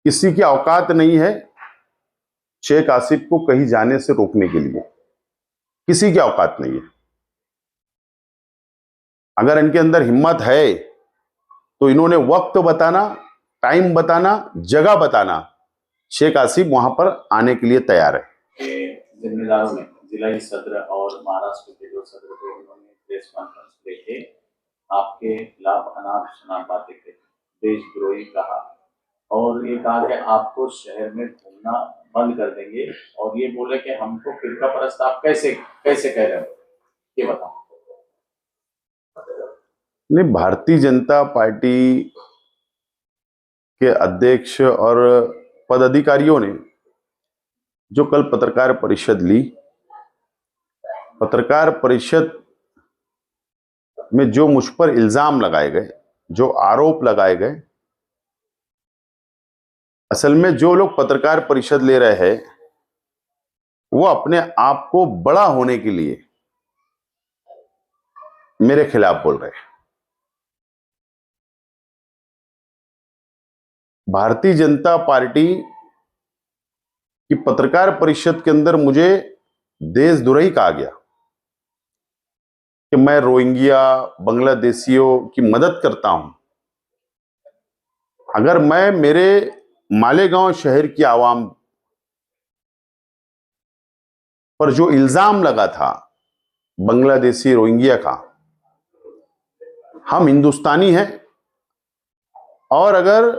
किसी की औकात नहीं है शेख आसिफ को कहीं जाने से रोकने के लिए। किसी की औकात नहीं है। अगर इनके अंदर हिम्मत है तो इन्होंने वक्त बताना, टाइम बताना, जगह बताना, शेख आसिफ वहां पर आने के लिए तैयार है। जिम्मेदारों ने जिला सदर और महाराष्ट्र के जो सदर थे उन्होंने प्रेस कॉन्फ्रेंस लेके आपके खिलाफ अनाप शनाप बातें कही, देशद्रोही कहा और ये कहा कि आपको शहर में घूमना बंद कर देंगे और ये बोले कि हमको फिरका परस्त आप कैसे कैसे कह रहे हो, ये बताओ। नहीं, भारतीय जनता पार्टी के अध्यक्ष और पदाधिकारियों ने जो कल पत्रकार परिषद ली, पत्रकार परिषद में जो मुझ पर इल्जाम लगाए गए, जो आरोप लगाए गए, असल में जो लोग पत्रकार परिषद ले रहे हैं वो अपने आप को बड़ा होने के लिए मेरे खिलाफ बोल रहे हैं। भारतीय जनता पार्टी की पत्रकार परिषद के अंदर मुझे देशद्रोही कहा गया कि मैं रोहिंग्या बांग्लादेशियों की मदद करता हूं। अगर मैं मेरे मालेगांव शहर की आवाम पर जो इल्जाम लगा था बांग्लादेशी रोहिंग्या का, हम हिंदुस्तानी हैं और अगर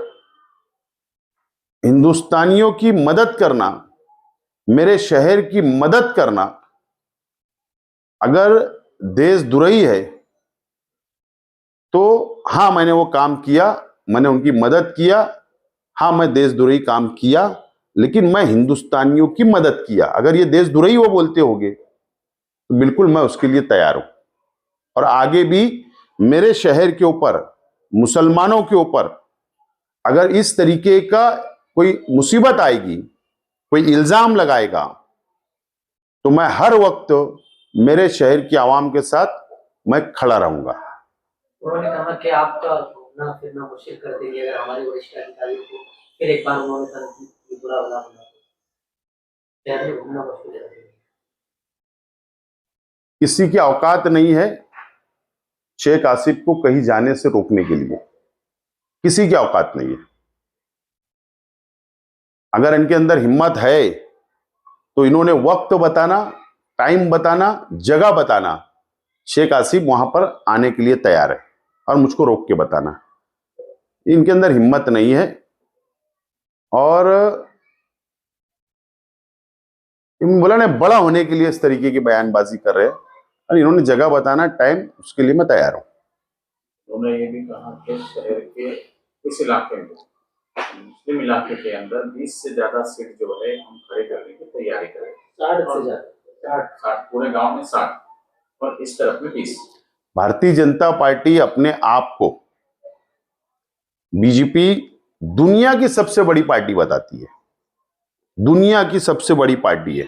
हिंदुस्तानियों की मदद करना, मेरे शहर की मदद करना अगर देशद्रोही है तो हां, मैंने वो काम किया, मैंने उनकी मदद किया, हां मैं देशद्रोही काम किया, लेकिन मैं हिंदुस्तानियों की मदद किया। अगर ये देशद्रोही वो बोलते होंगे तो बिल्कुल मैं उसके लिए तैयार हूं और आगे भी मेरे शहर के ऊपर, मुसलमानों के ऊपर अगर इस तरीके का कोई मुसीबत आएगी, कोई इल्जाम लगाएगा, तो मैं हर वक्त मेरे शहर की आवाम के साथ मैं खड़ा रहूंगा। उन्होंने कहा कि आपका घूमना फिरना मुश्किल कर देंगे अगर हमारे वरिष्ठ अधिकारियों को फिर एक बार उन्होंने कहा कि बुरा भला होगा, शहर में घूमना मुश्किल कर देंगे। किसी की औकात नहीं है शेख आसिफ को कहीं जाने से रोकने के लिए। किसी की औकात नहीं है। अगर इनके अंदर हिम्मत है तो इन्होंने वक्त बताना, टाइम बताना, जगह बताना, शेख आसिफ वहां पर आने के लिए तैयार है और मुझको रोक के बताना। इनके अंदर हिम्मत नहीं है और बोला ना, बड़ा होने के लिए इस तरीके की बयानबाजी कर रहे हैं और इन्होंने जगह बताना, टाइम, उसके लिए मैं तैयार हूं। उन्होंने ये भी कहा कि शहर के इस इलाके में, मुस्लिम इलाके के अंदर 20 से ज्यादा सीट जो है हम खड़े करने की तैयारी करें। 60 से ज्यादा, 60 पूरे गांव में 60 और इस तरफ में 20। भारतीय जनता पार्टी अपने आप को बीजेपी दुनिया की सबसे बड़ी पार्टी बताती है, दुनिया की सबसे बड़ी पार्टी है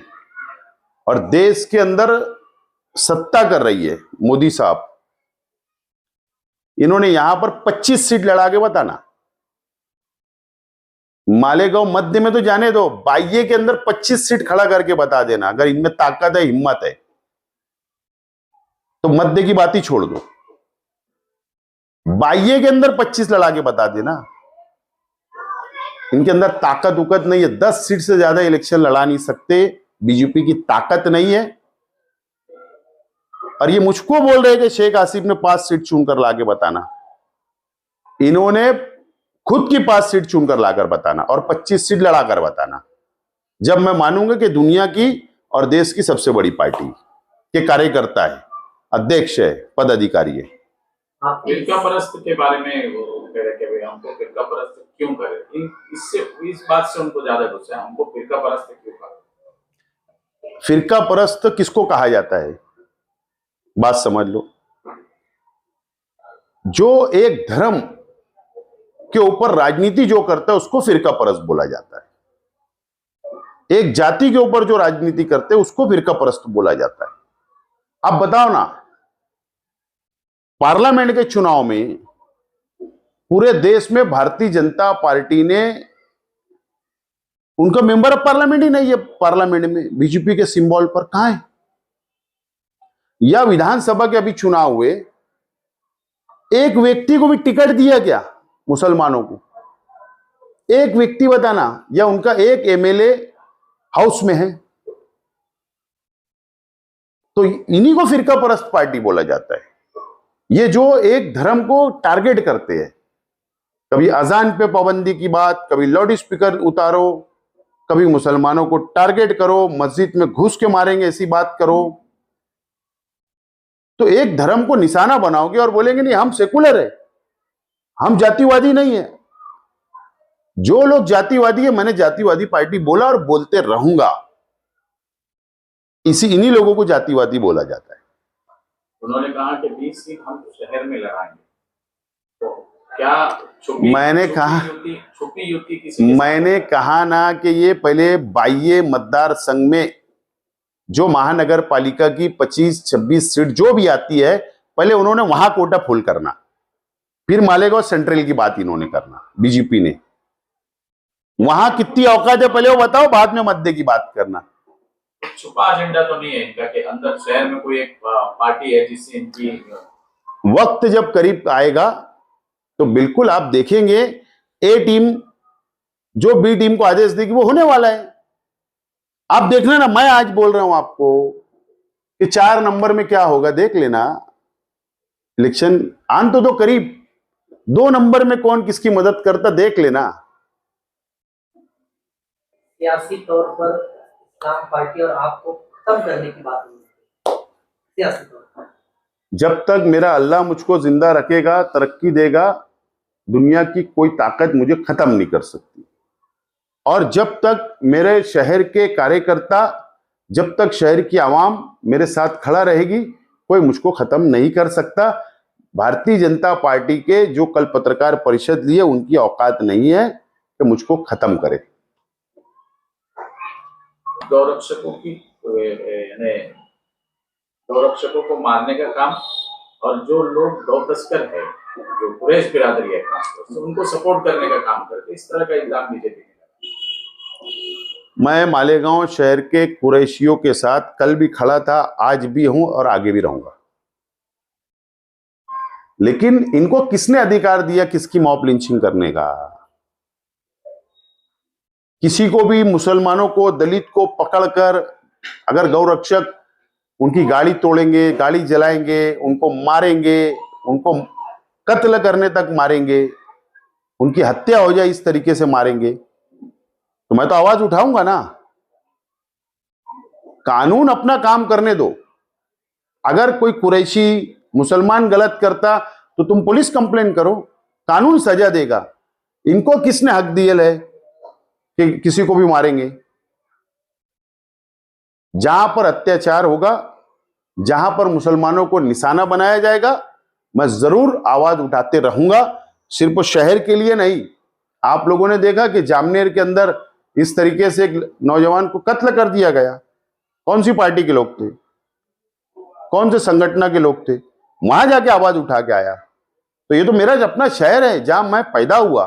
और देश के अंदर सत्ता कर रही है मोदी साहब। इन्होंने यहां पर 25 सीट लड़ा के बताना, मालेगांव मध्य में तो जाने दो, बाह्य के अंदर 25 सीट खड़ा करके बता देना। अगर इनमें ताकत है, हिम्मत है तो मध्य की बात ही छोड़ दो, बाह्य के अंदर 25 लड़ा के बता देना। इनके अंदर ताकत उकत नहीं है, 10 सीट से ज्यादा इलेक्शन लड़ा नहीं सकते, बीजेपी की ताकत नहीं है। और ये मुझको बोल रहे हैं कि शेख आसिफ ने 5 सीट चुनकर लाके बताना। इन्होंने खुद की 5 सीट चुनकर लाकर बताना और 25 सीट लड़ाकर बताना, जब मैं मानूंगा कि दुनिया की और देश की सबसे बड़ी पार्टी के कार्यकर्ता है, अध्यक्ष है, पदाधिकारी है। फिरका परस्त के बारे में वो कह रहे कि हमको फिरका परस्त क्यों करे, इससे इस बात से उनको ज्यादा गुस्सा है, हमको फिरका परस्त क्यों कहा। फिरका परस्त किसको कहा जाता है, बात समझ लो। जो एक धर्म के ऊपर राजनीति जो करता है उसको फिरका परस्त बोला जाता है। एक जाति के ऊपर जो राजनीति करते हैं उसको फिरका परस्त बोला जाता है। अब बताओ ना, पार्लियामेंट के चुनाव में पूरे देश में भारतीय जनता पार्टी ने उनका मेंबर ऑफ पार्लियामेंट ही नहीं है पार्लियामेंट में, बीजेपी के सिंबल पर कहां है? या विधानसभा के अभी चुनाव हुए, एक व्यक्ति को भी टिकट दिया क्या मुसलमानों को? एक व्यक्ति बताना, या उनका एक एमएलए हाउस में है? तो इन्हीं को फिरका परस्त पार्टी बोला जाता है। ये जो एक धर्म को टारगेट करते हैं, कभी अजान पे पाबंदी की बात, कभी लाउड स्पीकर उतारो, कभी मुसलमानों को टारगेट करो, मस्जिद में घुस के मारेंगे ऐसी बात करो। तो एक धर्म को निशाना बनाओगे और बोलेंगे नहीं हम सेकुलर है, हम जातिवादी नहीं है। जो लोग जातिवादी है, मैंने जातिवादी पार्टी बोला और बोलते रहूंगा, इन्हीं लोगों को जातिवादी बोला जाता है। उन्होंने कहा कि 20 सीट हम शहर में लड़ाएंगे, तो क्या छुपी युति किसी? मैंने कहा ना कि ये पहले बाह्य मतदार संघ में जो महानगर पालिका की 25-26 सीट जो भी आती है, पहले उन्होंने वहां कोटा फुल करना, फिर मालेगांव सेंट्रल की बात इन्होंने करना, बीजेपी ने। वहां कितनी औकात है पहले वो बताओ, बाद में मध्य की बात करना। छुपा एजेंडा तो नहीं है इनका कि अंदर शहर में कोई एक पार्टी है जिससे इनकी? वक्त जब करीब आएगा तो बिल्कुल आप देखेंगे, ए टीम जो बी टीम को आदेश देगी वो होने वाला है। आप देखना ना, मैं आज बोल रहा हूं आपको कि 4 नंबर में क्या होगा, देख लेना। इलेक्शन आन तो करीब 2 नंबर में कौन किसकी मदद करता देख लेना। सियासी तौर पर इस्लाम पार्टी और आपको खत्म करने की बात हुई सियासी तौर पर। जब तक मेरा अल्लाह मुझको जिंदा रखेगा, तरक्की देगा, दुनिया की कोई ताकत मुझे खत्म नहीं कर सकती। और जब तक मेरे शहर के कार्यकर्ता, जब तक शहर की आवाम मेरे साथ खड़ा रहेगी, कोई मुझको खत्म नहीं कर सकता। भारतीय जनता पार्टी के जो कल पत्रकार परिषद लिए, उनकी औकात नहीं है कि मुझको खत्म करे। गौरक्षकों की गौरक्षकों को मारने का काम, और जो लोग गौ तस्कर है, जो कुरैश बिरादरी है खासतौर से, उनको सपोर्ट करने का काम करते, इस तरह का इल्जाम बीजेपी ने। मैं मालेगांव शहर के कुरैशियों के साथ कल भी खड़ा था, आज भी हूं और आगे भी रहूंगा। लेकिन इनको किसने अधिकार दिया किसकी मॉब लिंचिंग करने का? किसी को भी, मुसलमानों को, दलित को पकड़कर अगर गौरक्षक उनकी गाड़ी तोड़ेंगे, गाड़ी जलाएंगे, उनको मारेंगे, उनको कत्ल करने तक मारेंगे, उनकी हत्या हो जाए इस तरीके से मारेंगे, तो मैं तो आवाज उठाऊंगा ना। कानून अपना काम करने दो। अगर कोई कुरैशी मुसलमान गलत करता तो तुम पुलिस कंप्लेन करो, कानून सजा देगा। इनको किसने हक दिया है कि किसी को भी मारेंगे? जहां पर अत्याचार होगा, जहां पर मुसलमानों को निशाना बनाया जाएगा, मैं जरूर आवाज उठाते रहूंगा। सिर्फ शहर के लिए नहीं। आप लोगों ने देखा कि जामनेर के अंदर इस तरीके से एक नौजवान को कत्ल कर दिया गया। कौन सी पार्टी के लोग थे, कौन से संगठन के लोग थे? वहां जाके आवाज उठा के आया। तो ये तो मेरा अपना शहर है, जहां मैं पैदा हुआ,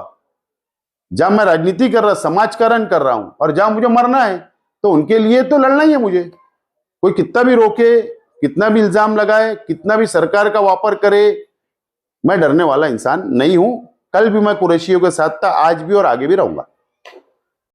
जहां मैं राजनीति कर रहा, समाजकरण कर रहा हूं, और जहां मुझे मरना है, तो उनके लिए तो लड़ना ही है मुझे। कोई कितना भी रोके, कितना भी इल्जाम लगाए, कितना भी सरकार का वापर करे, मैं डरने वाला इंसान नहीं हूं। कल भी मैं कुरैशियों के साथ था, आज भी और आगे भी रहूंगा।